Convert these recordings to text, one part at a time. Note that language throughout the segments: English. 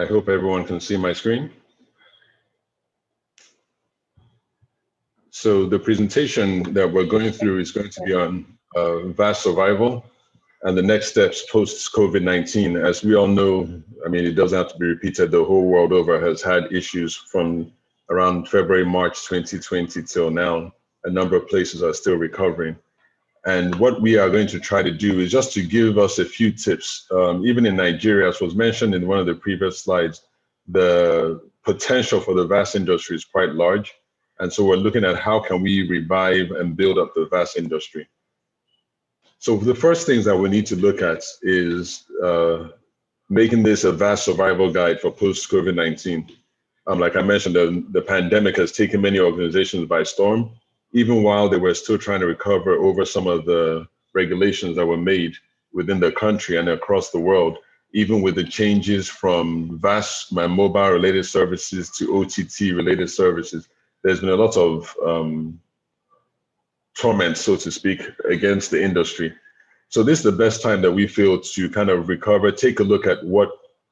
I hope everyone can see my screen. So the presentation that we're going through is going to be on VAS survival and the next steps post-COVID-19. As we all know, I mean, it doesn't have to be repeated, the whole world over has had issues from around February, March 2020 till now. A number of places are still recovering. And what we are going to try to do is just to give us a few tips. Even in Nigeria, as was mentioned in one of the previous slides, the potential for the VAS industry is quite large. And so we're looking at how can we revive and build up the VAS industry. So the first things that we need to look at is making this a VAS survival guide for post-COVID-19. Like I mentioned, the pandemic has taken many organizations by storm, even while they were still trying to recover over some of the regulations that were made within the country and across the world, even with the changes from VAS and mobile related services to OTT related services. There's been a lot of torment, so to speak, against the industry. So this is the best time that we feel to kind of recover, take a look at what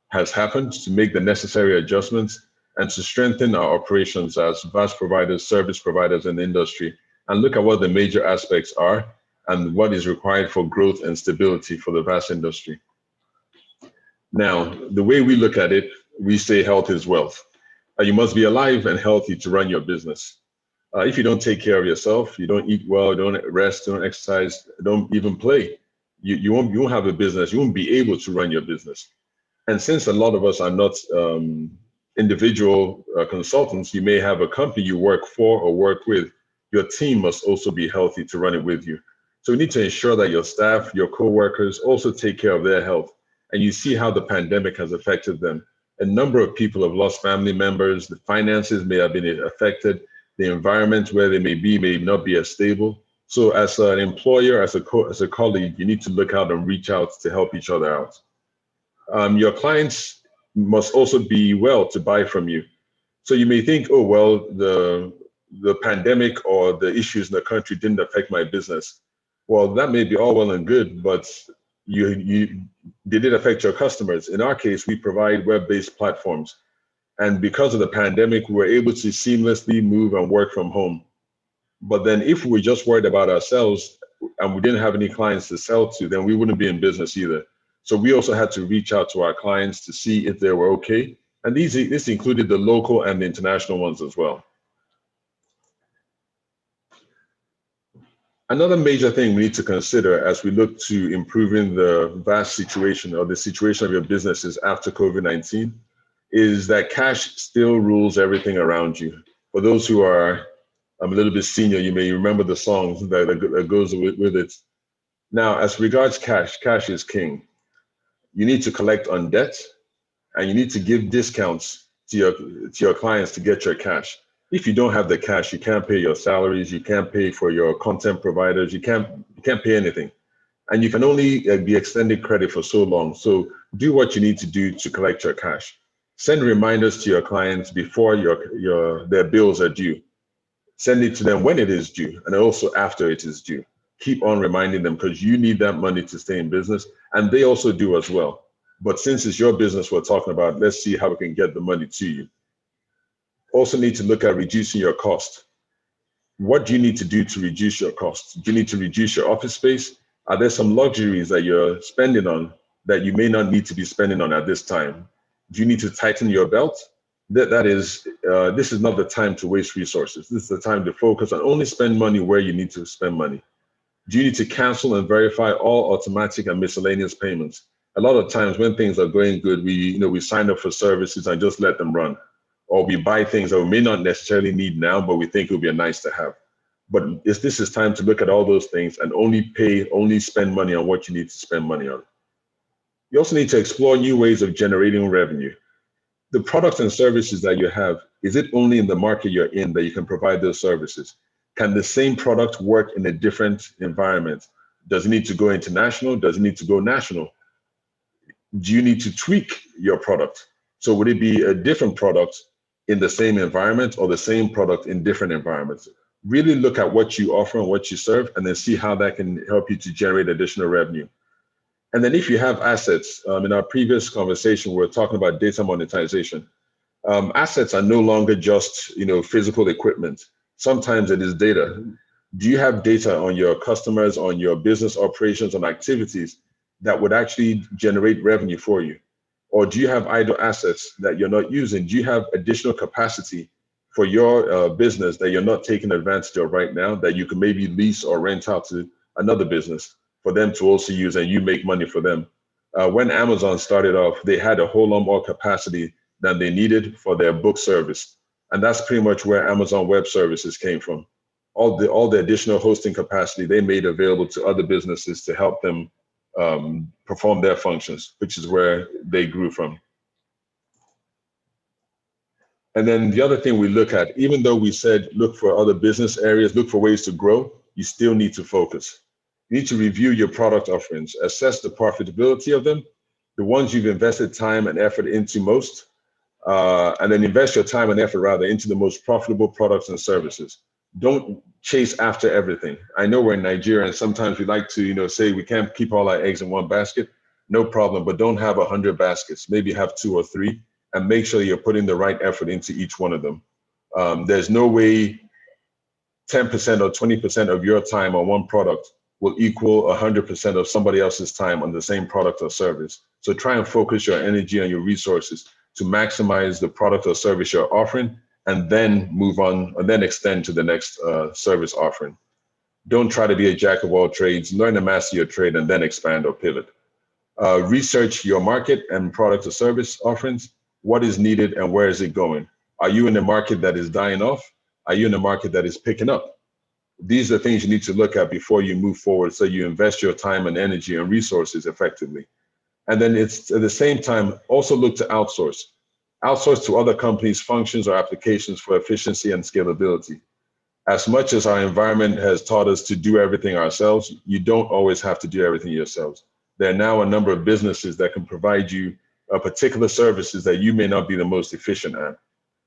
has happened, to make the necessary adjustments, and to strengthen our operations as VAS providers, service providers in the industry, and look at what the major aspects are and what is required for growth and stability for the VAS industry. Now, the way we look at it, we say health is wealth. You must be alive and healthy to run your business. If you don't take care of yourself, you don't eat well, don't rest, don't exercise, don't even play, you won't have a business, you won't be able to run your business. And since a lot of us are not individual consultants, you may have a company you work for or work with, your team must also be healthy to run it with you. So we need to ensure that your staff, your co-workers also take care of their health. And you see how the pandemic has affected them. A number of people have lost family members, the finances may have been affected, the environment where they may not be as stable. So as an employer, as a colleague, you need to look out and reach out to help each other out. Your clients must also be well to buy from you. So you may think, oh, well, the pandemic or the issues in the country didn't affect my business. Well, that may be all well and good, but did it affect your customers? In our case, we provide web-based platforms. And because of the pandemic, we were able to seamlessly move and work from home. But then if we were just worried about ourselves and we didn't have any clients to sell to, then we wouldn't be in business either. So we also had to reach out to our clients to see if they were okay. And this included the local and the international ones as well. Another major thing we need to consider as we look to improving the VAS situation or the situation of your businesses after COVID-19 is that cash still rules everything around you. For those who are a little bit senior, you may remember the song that goes with it. Now, as regards cash, cash is king. You need to collect on debt and you need to give discounts to your clients to get your cash. If you don't have the cash, you can't pay your salaries, you can't pay for your content providers, you can't pay anything. And you can only be extended credit for so long. So do what you need to do to collect your cash. Send reminders to your clients before their bills are due. Send it to them when it is due and also after it is due. Keep on reminding them because you need that money to stay in business and they also do as well. But since it's your business we're talking about, let's see how we can get the money to you. Also need to look at reducing your cost. What do you need to do to reduce your costs? Do you need to reduce your office space? Are there some luxuries that you're spending on that you may not need to be spending on at this time? Do you need to tighten your belt? This is not the time to waste resources. This is the time to focus on only spend money where you need to spend money. Do you need to cancel and verify all automatic and miscellaneous payments? A lot of times when things are going good, we sign up for services and just let them run. Or we buy things that we may not necessarily need now, but we think it would be nice to have. But this is time to look at all those things and only spend money on what you need to spend money on. You also need to explore new ways of generating revenue. The products and services that you have, is it only in the market you're in that you can provide those services? Can the same product work in a different environment? Does it need to go international? Does it need to go national? Do you need to tweak your product? So would it be a different product in the same environment or the same product in different environments? Really look at what you offer and what you serve and then see how that can help you to generate additional revenue. And then if you have assets, in our previous conversation, we were talking about data monetization. Assets are no longer just, physical equipment. Sometimes it is data. Do you have data on your customers, on your business operations, on activities that would actually generate revenue for you? Or do you have idle assets that you're not using? Do you have additional capacity for your business that you're not taking advantage of right now that you can maybe lease or rent out to another business for them to also use and you make money for them? When Amazon started off, they had a whole lot more capacity than they needed for their book service. And that's pretty much where Amazon Web Services came from. All the additional hosting capacity they made available to other businesses to help them perform their functions, which is where they grew from. And then the other thing we look at, even though we said look for other business areas, look for ways to grow, you still need to focus. You need to review your product offerings, assess the profitability of them, the ones you've invested time and effort into most, and then invest your time and effort rather into the most profitable products and services. Don't chase after everything. I know we're in Nigeria and sometimes we like to, say we can't keep all our eggs in one basket. No problem, but don't have 100 baskets. Maybe have 2 or 3, and make sure you're putting the right effort into each one of them. There's no way 10% or 20% of your time on one product will equal 100% of somebody else's time on the same product or service. So try and focus your energy and your resources to maximize the product or service you're offering, and then move on and then extend to the next service offering. Don't try to be a jack of all trades. Learn to master your trade and then expand or pivot. Research your market and product or service offerings. What is needed and where is it going? Are you in a market that is dying off? Are you in a market that is picking up? These are things you need to look at before you move forward, so you invest your time and energy and resources effectively. And then it's at the same time, also look to outsource. Outsource to other companies' functions or applications for efficiency and scalability. As much as our environment has taught us to do everything ourselves, you don't always have to do everything yourselves. There are now a number of businesses that can provide you particular services that you may not be the most efficient at.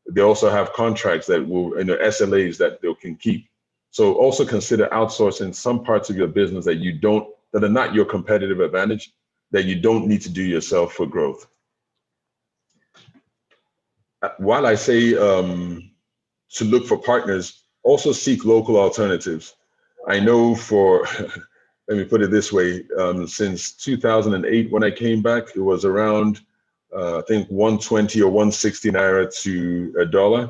They also have contracts that will, SLAs that they can keep. So also consider outsourcing some parts of your business that are not your competitive advantage, that you don't need to do yourself for growth. While I say to look for partners, also seek local alternatives. I know let me put it this way, since 2008, when I came back, it was around, I think 120 or 160 Naira to a dollar.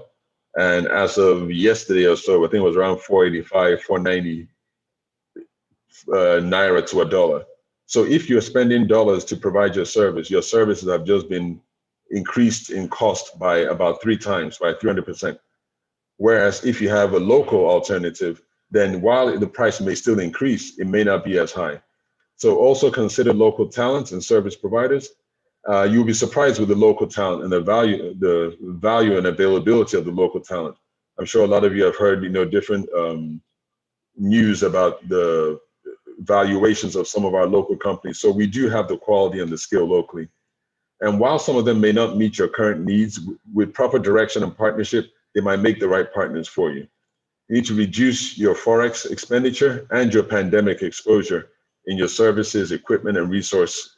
And as of yesterday or so, I think it was around 485, 490 Naira to a dollar. So if you're spending dollars to provide your services have just been increased in cost by about 3 times, by 300%. Whereas if you have a local alternative, then while the price may still increase, it may not be as high. So also consider local talents and service providers. You'll be surprised with the local talent and the value and availability of the local talent. I'm sure a lot of you have heard, different news about the valuations of some of our local companies. So we do have the quality and the skill locally. And while some of them may not meet your current needs, with proper direction and partnership, they might make the right partners for you. You need to reduce your Forex expenditure and your pandemic exposure in your services, equipment, and resource.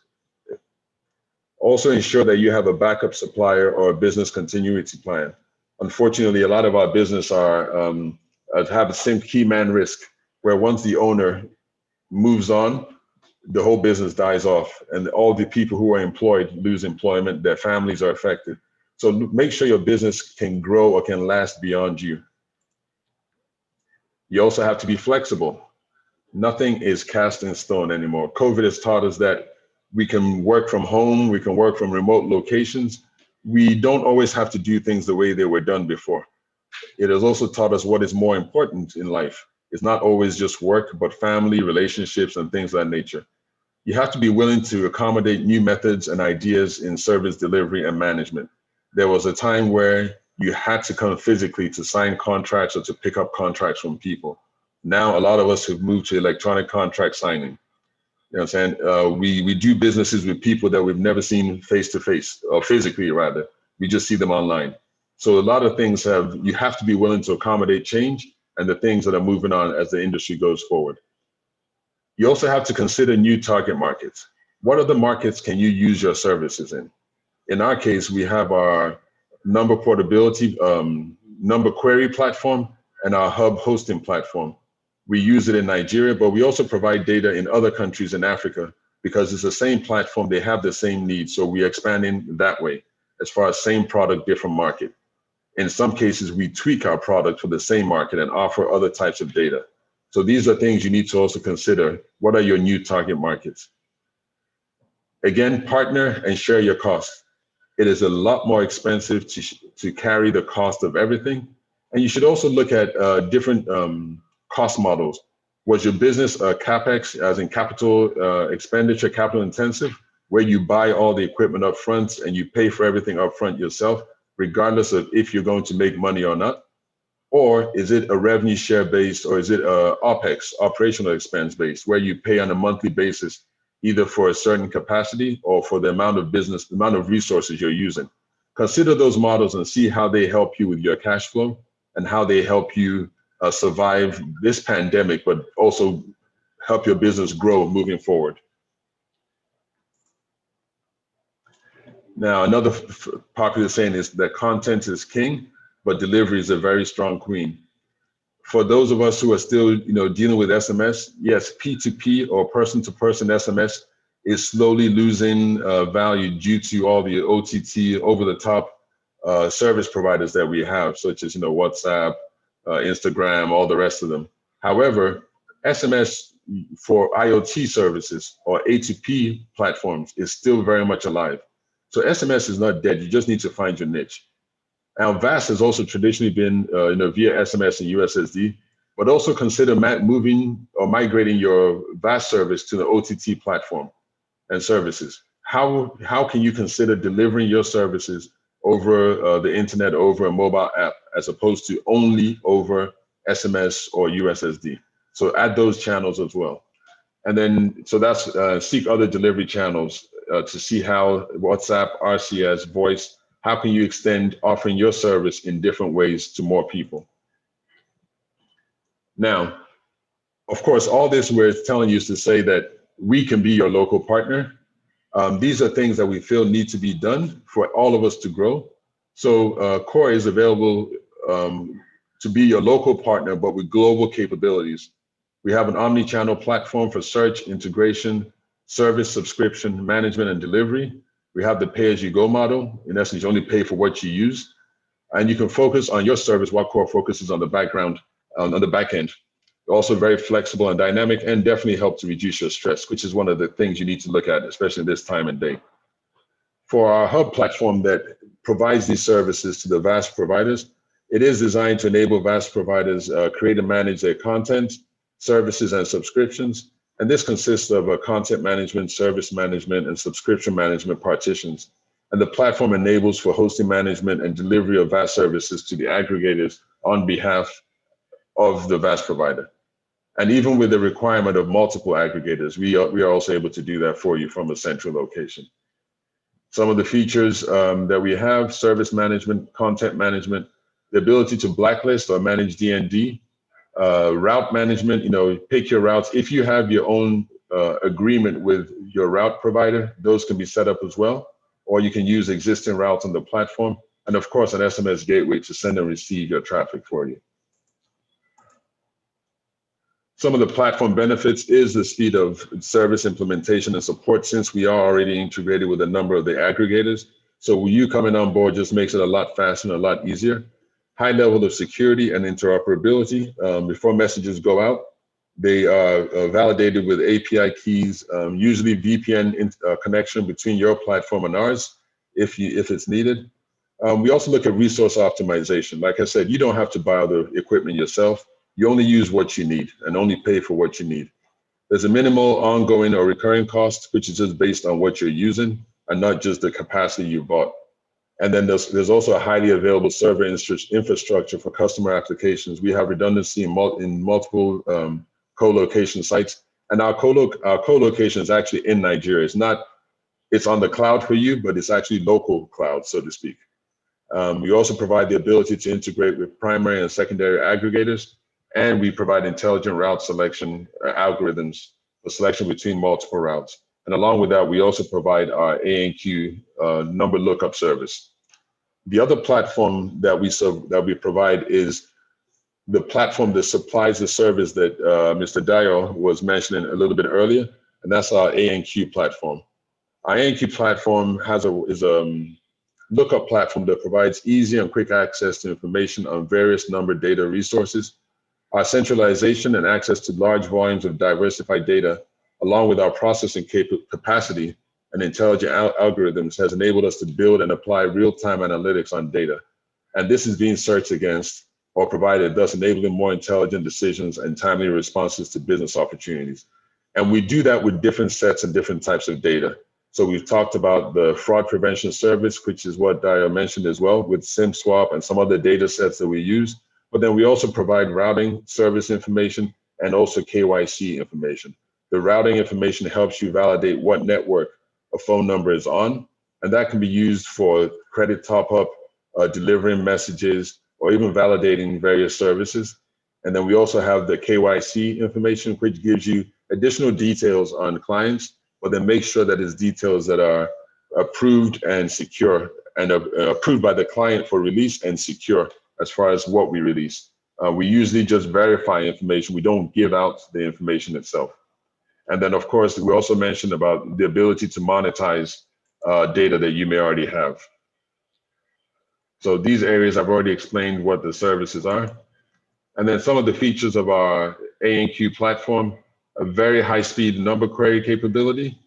Also ensure that you have a backup supplier or a business continuity plan. Unfortunately, a lot of our business have the same key man risk, where once the owner moves on, the whole business dies off, and all the people who are employed lose employment, their families are affected. So make sure your business can grow or can last beyond you. You also have to be flexible. Nothing is cast in stone anymore. COVID has taught us that we can work from home, we can work from remote locations. We don't always have to do things the way they were done before. It has also taught us what is more important in life. It's not always just work, but family, relationships, and things of that nature. You have to be willing to accommodate new methods and ideas in service delivery and management. There was a time where you had to come physically to sign contracts or to pick up contracts from people. Now, a lot of us have moved to electronic contract signing. You know what I'm saying? We do businesses with people that we've never seen face to face, or physically rather. We just see them online. So a lot of things you have to be willing to accommodate change and the things that are moving on as the industry goes forward. You also have to consider new target markets. what other markets can you use your services in? In our case, we have our number portability, number query platform, and our hub hosting platform. We use it in Nigeria, but we also provide data in other countries in Africa because it's the same platform, they have the same needs. So we're expanding that way as far as same product, different market. In some cases, we tweak our product for the same market and offer other types of data. So these are things you need to also consider. What are your new target markets? Again, partner and share your costs. It is a lot more expensive to carry the cost of everything. And you should also look at different cost models. Was your business CapEx, as in capital expenditure, capital intensive, where you buy all the equipment up front and you pay for everything up front yourself, regardless of if you're going to make money or not? Or is it a revenue share based, or is it OpEx, operational expense based, where you pay on a monthly basis, either for a certain capacity or for the amount of business, the amount of resources you're using? Consider those models and see how they help you with your cash flow and how they help you survive this pandemic, but also help your business grow moving forward. Now, another popular saying is that content is king, but delivery is a very strong queen. For those of us who are still, dealing with SMS, yes, P2P or person-to-person SMS is slowly losing value due to all the OTT, over-the-top service providers that we have, such as WhatsApp, Instagram, all the rest of them. However, SMS for IoT services or A2P platforms is still very much alive. So SMS is not dead. You just need to find your niche. Now, VAS has also traditionally been via SMS and USSD, but also consider moving or migrating your VAS service to the OTT platform and services. How can you consider delivering your services over the internet, over a mobile app, as opposed to only over SMS or USSD? So add those channels as well. And then, so that's seek other delivery channels to see how WhatsApp, RCS, voice, how can you extend offering your service in different ways to more people? Now, of course, all this we're telling you is to say that we can be your local partner. These are things that we feel need to be done for all of us to grow. So Core is available to be your local partner, but with global capabilities. We have an omni-channel platform for search, integration, service, subscription, management, and delivery. We have the pay-as-you-go model. In essence, you only pay for what you use. And you can focus on your service while Core focuses on the background, on the back end. Also very flexible and dynamic, and definitely help to reduce your stress, which is one of the things you need to look at, especially this time and day. For our hub platform that provides these services to the VAS providers, it is designed to enable VAS providers create and manage their content, services, and subscriptions. And this consists of content management, service management, and subscription management partitions. And the platform enables for hosting management and delivery of VAS services to the aggregators on behalf of the VAS provider. And even with the requirement of multiple aggregators, we are also able to do that for you from a central location. Some of the features that we have: service management, content management, the ability to blacklist or manage DND, route management, pick your routes. If you have your own agreement with your route provider, those can be set up as well, or you can use existing routes on the platform. And of course, an SMS gateway to send and receive your traffic for you. Some of the platform benefits is the speed of service implementation and support, since we are already integrated with a number of the aggregators. So you coming on board just makes it a lot faster and a lot easier. High level of security and interoperability. Before messages go out, they are validated with API keys, usually VPN connection between your platform and ours, if it's needed. We also look at resource optimization. Like I said, you don't have to buy all the equipment yourself. You only use what you need and only pay for what you need. There's a minimal ongoing or recurring cost, which is just based on what you're using and not just the capacity you bought. And then there's also a highly available server infrastructure for customer applications. We have redundancy in multiple co-location sites. And our co-location is actually in Nigeria. It's on the cloud for you, but it's actually local cloud, so to speak. We also provide the ability to integrate with primary and secondary aggregators. And we provide intelligent route selection algorithms for selection between multiple routes. And along with that, we also provide our ANQ number lookup service. The other platform that we provide is the platform that supplies the service that Mr. Dio was mentioning a little bit earlier, and that's our ANQ platform. Our ANQ platform is a lookup platform that provides easy and quick access to information on various number data resources. Our centralization and access to large volumes of diversified data, along with our processing capacity and intelligent algorithms, has enabled us to build and apply real-time analytics on data. And this is being searched against or provided, thus enabling more intelligent decisions and timely responses to business opportunities. And we do that with different sets and different types of data. So we've talked about the fraud prevention service, which is what Dio mentioned as well, with SIM swap and some other data sets that we use. But then we also provide routing service information and also KYC information. The routing information helps you validate what network a phone number is on, and that can be used for credit top-up, delivering messages, or even validating various services. And then we also have the KYC information, which gives you additional details on clients, but then make sure that it's details that are approved and secure and approved by the client for release and secure as far as what we release. We usually just verify information. We don't give out the information itself. And then, of course, we also mentioned about the ability to monetize data that you may already have. So these areas, I've already explained what the services are. And then some of the features of our ANQ platform: a very high-speed number query capability.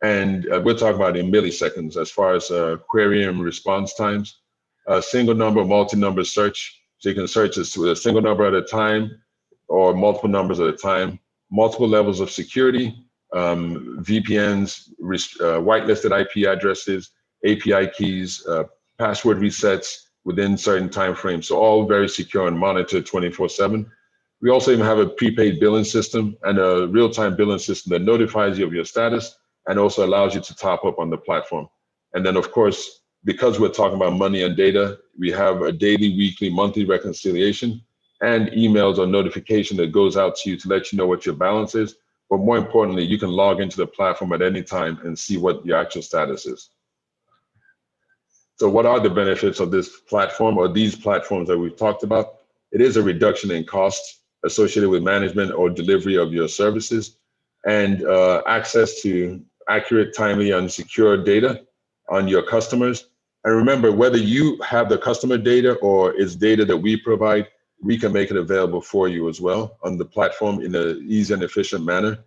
And we're talking about in milliseconds as far as query and response times. A single number, multi-number search. So you can search a single number at a time or multiple numbers at a time. Multiple levels of security, VPNs, whitelisted IP addresses, API keys, password resets within certain timeframes. So all very secure and monitored 24/7. We also even have a prepaid billing system and a real-time billing system that notifies you of your status and also allows you to top up on the platform. And then, of course, because we're talking about money and data, we have a daily, weekly, monthly reconciliation and emails or notification that goes out to you to let you know what your balance is. But more importantly, you can log into the platform at any time and see what your actual status is. So what are the benefits of this platform or these platforms that we've talked about? It is a reduction in costs associated with management or delivery of your services, and access to accurate, timely, and secure data on your customers. And remember, whether you have the customer data or it's data that we provide, we can make it available for you as well on the platform in an easy and efficient manner.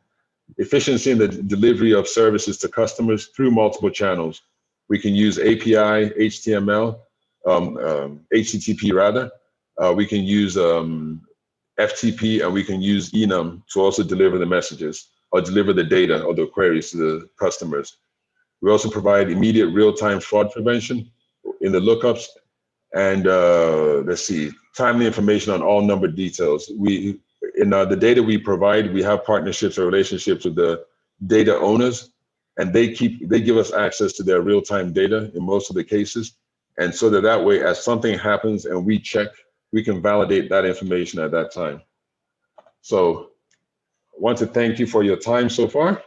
Efficiency in the delivery of services to customers through multiple channels. We can use API, HTML, HTTP rather. We can use FTP, and we can use enum to also deliver the messages or deliver the data or the queries to the customers. We also provide immediate real-time fraud prevention in the lookups, and timely information on all number details. In the data we provide, we have partnerships or relationships with the data owners, and they give us access to their real-time data in most of the cases. And so that way, as something happens and we check, we can validate that information at that time. So I want to thank you for your time so far.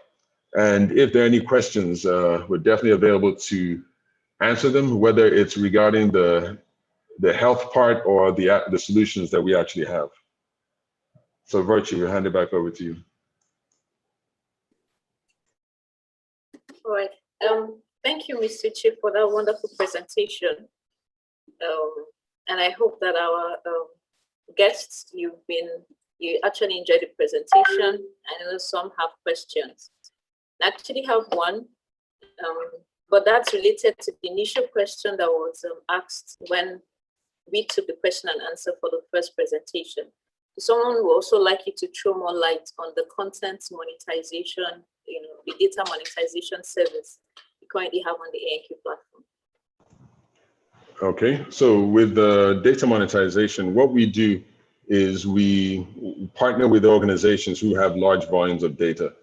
And if there are any questions, we're definitely available to answer them, whether it's regarding the health part or the solutions that we actually have. So Virtue, we'll hand it back over to you. All right. Thank you, Mr. Chief, for that wonderful presentation. And I hope that our guests, you actually enjoyed the presentation. I know some have questions. I actually have one, but that's related to the initial question that was asked when we took the question and answer for the first presentation. Someone would also like you to throw more light on the content monetization, the data monetization service you currently have on the ANQ platform. Okay, so with the data monetization, what we do is we partner with organizations who have large volumes of data.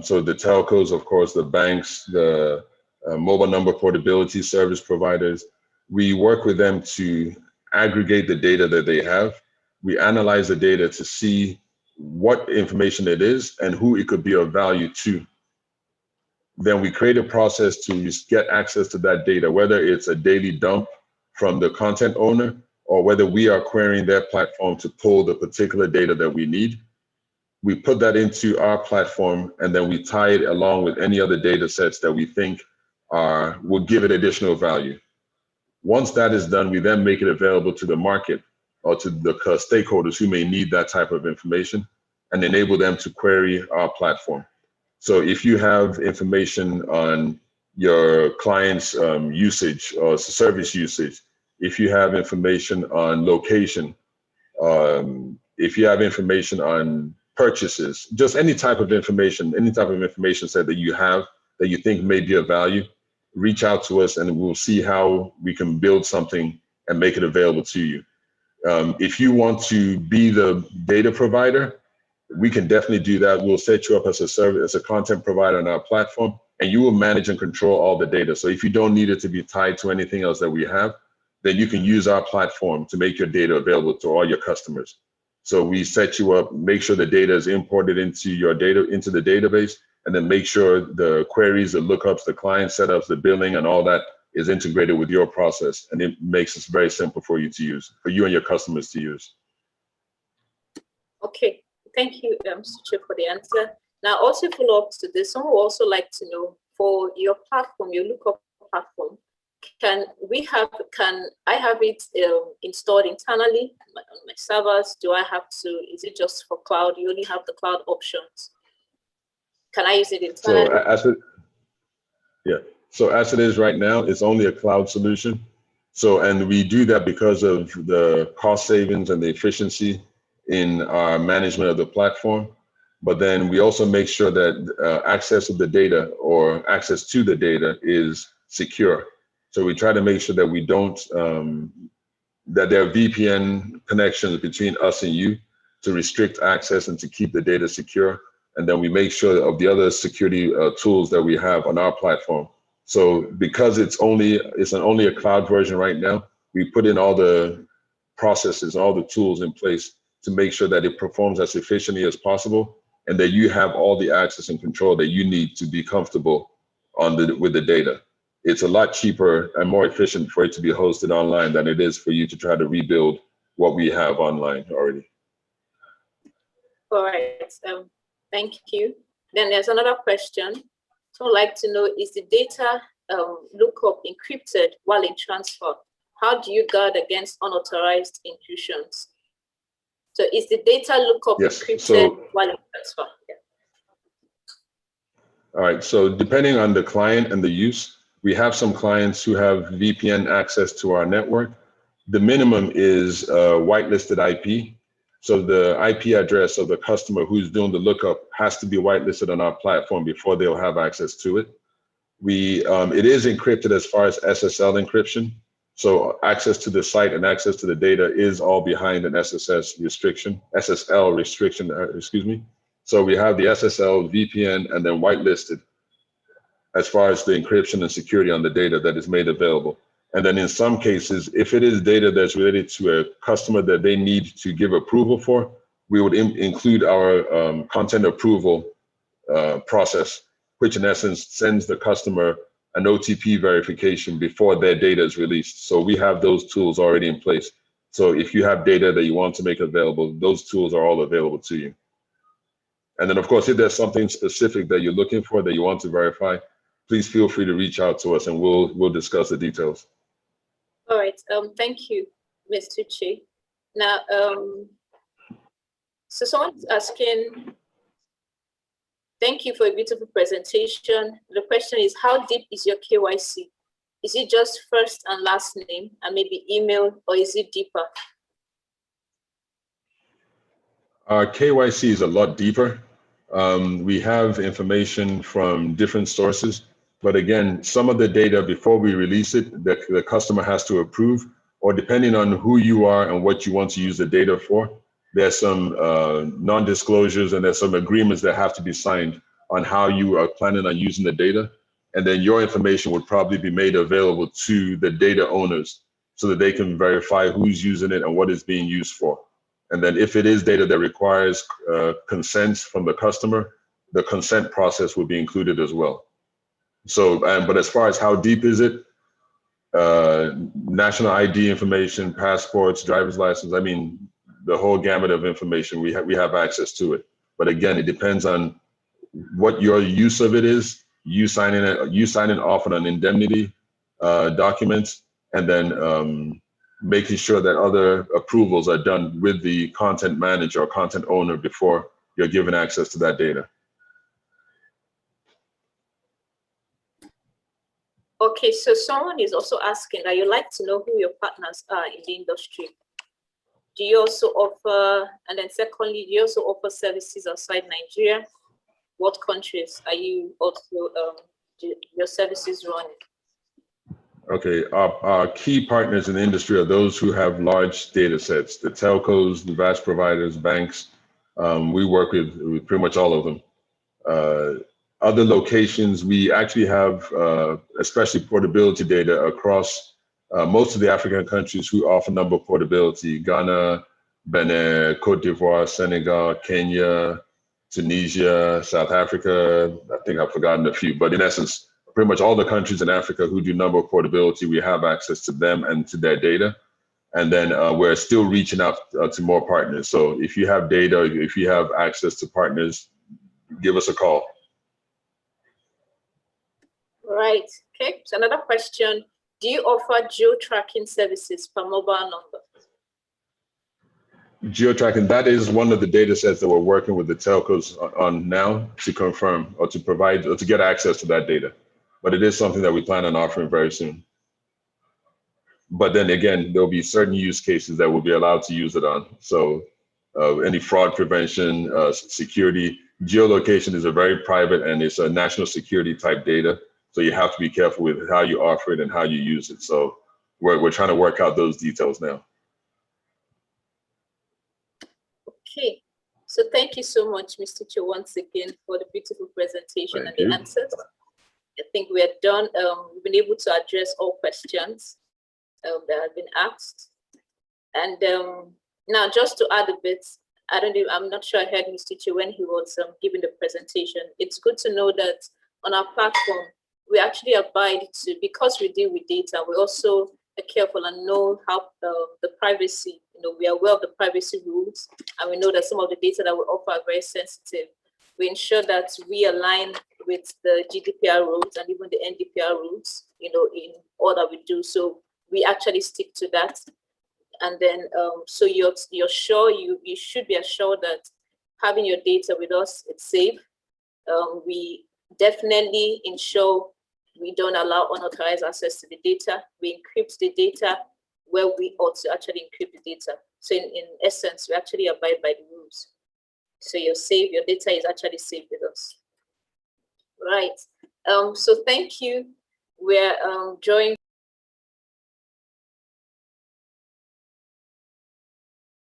So the telcos, of course, the banks, the mobile number portability service providers, we work with them to aggregate the data that they have. We analyze the data to see what information it is and who it could be of value to. then we create a process to get access to that data, whether it's a daily dump from the content owner or whether we are querying their platform to pull the particular data that we need. We put that into our platform, and then we tie it along with any other data sets that we think will give it additional value. Once that is done, we then make it available to the market or to the stakeholders who may need that type of information and enable them to query our platform. So if you have information on your client's usage or service usage, if you have information on location, if you have information on purchases, just any type of information set that you have that you think may be of value, reach out to us and we'll see how we can build something and make it available to you. If you want to be the data provider, we can definitely do that. We'll set you up as a service, as a content provider on our platform, and you will manage and control all the data. So if you don't need it to be tied to anything else that we have, then you can use our platform to make your data available to all your customers. So we set you up, make sure the data is imported into your data, into the database, and then make sure the queries, the lookups, the client setups, the billing, and all that is integrated with your process. And it makes it very simple for you to use, for you and your customers to use. Okay, thank you, Mr. for the answer. Now, also follow up to this, someone would also like to know, for your platform, your lookup platform, can I have it installed internally on my servers? Do I have to, is it just for cloud? You only have the cloud options. Can I use it internally? So as it is right now, it's only a cloud solution. So, and we do that because of the cost savings and the efficiency in our management of the platform. But then we also make sure that access to the data or access to the data is secure. So we try to make sure that we don't, that there are VPN connections between us and you to restrict access and to keep the data secure. And then we make sure of the other security tools that we have on our platform. So because it's only a cloud version right now, we put in all the processes, all the tools in place to make sure that it performs as efficiently as possible and that you have all the access and control that you need to be comfortable with the data. It's a lot cheaper and more efficient for it to be hosted online than it is for you to try to rebuild what we have online already. All right, thank you. Then there's another question. So I'd like to know, is the data lookup encrypted while in transfer? How do you guard against unauthorized intrusions? So is the data lookup encrypted while in transfer? Yeah. All right, so depending on the client and the use, we have some clients who have VPN access to our network. The minimum is whitelisted IP. So the IP address of the customer who's doing the lookup has to be whitelisted on our platform before they'll have access to it. It is encrypted as far as SSL encryption. So access to the site and access to the data is all behind an SSL restriction. So we have the SSL, VPN, and then whitelisted as far as the encryption and security on the data that is made available. And then in some cases, if it is data that's related to a customer that they need to give approval for, we would include our content approval process, which in essence sends the customer an OTP verification before their data is released. So we have those tools already in place. So if you have data that you want to make available, those tools are all available to you. And then of course, if there's something specific that you're looking for that you want to verify, please feel free to reach out to us and we'll discuss the details. All right, thank you, Ms. Tucci. Now, so someone's asking, thank you for a beautiful presentation. The question is, how deep is your KYC? Is it just first and last name and maybe email, or is it deeper? Our KYC is a lot deeper. We have information from different sources, but again, some of the data before we release it, the customer has to approve, or depending on who you are and what you want to use the data for, there's some non-disclosures and there's some agreements that have to be signed on how you are planning on using the data. And then your information would probably be made available to the data owners so that they can verify who's using it and what it's being used for. And then if it is data that requires consent from the customer, the consent process will be included as well. So, but as far as how deep is it, national ID information, passports, driver's license, I mean, the whole gamut of information, we have access to it. But again, it depends on what your use of it is. You signing off on an indemnity document, and then making sure that other approvals are done with the content manager or content owner before you're given access to that data. Okay, so someone is also asking that you'd like to know who your partners are in the industry. Do you also offer, and then secondly, do you also offer services outside Nigeria? What countries are you also, your services running? Okay, our key partners in the industry are those who have large data sets, the telcos, the VAS providers, banks. We work with pretty much all of them. Other locations, we actually have, especially portability data across most of the African countries who offer number portability: Ghana, Benin, Cote d'Ivoire, Senegal, Kenya, Tunisia, South Africa. I think I've forgotten a few, but in essence, pretty much all the countries in Africa who do number portability, we have access to them and to their data. And then we're still reaching out to more partners. So if you have data, if you have access to partners, give us a call. Right. Okay. So another question: do you offer geo-tracking services per mobile number? Geo-tracking, that is one of the data sets that we're working with the telcos on now to confirm or to provide or to get access to that data. But it is something that we plan on offering very soon. But then again, there'll be certain use cases that we'll be allowed to use it on. So any fraud prevention, security. Geolocation is a very private and it's a national security type data. So you have to be careful with how you offer it and how you use it. So we're trying to work out those details now. Okay. So thank you so much, Mr. Cho, once again for the beautiful presentation and the answers. I think we are done. We've been able to address all questions that have been asked. And now just to add a bit, I'm not sure I heard Mr. Cho when he was giving the presentation. It's good to know that on our platform, we actually abide to, because we deal with data, we also are careful and know how the privacy, we are aware of the privacy rules, and we know that some of the data that we offer are very sensitive. We ensure that we align with the GDPR rules and even the NDPR rules, in all that we do. So we actually stick to that. And then, so you're sure, you should be assured that having your data with us, it's safe. We definitely ensure we don't allow unauthorized access to the data. We encrypt the data where we ought to actually encrypt the data. So in essence, we actually abide by the rules. So you're safe, your data is actually safe with us. Right. So thank you. We're drawing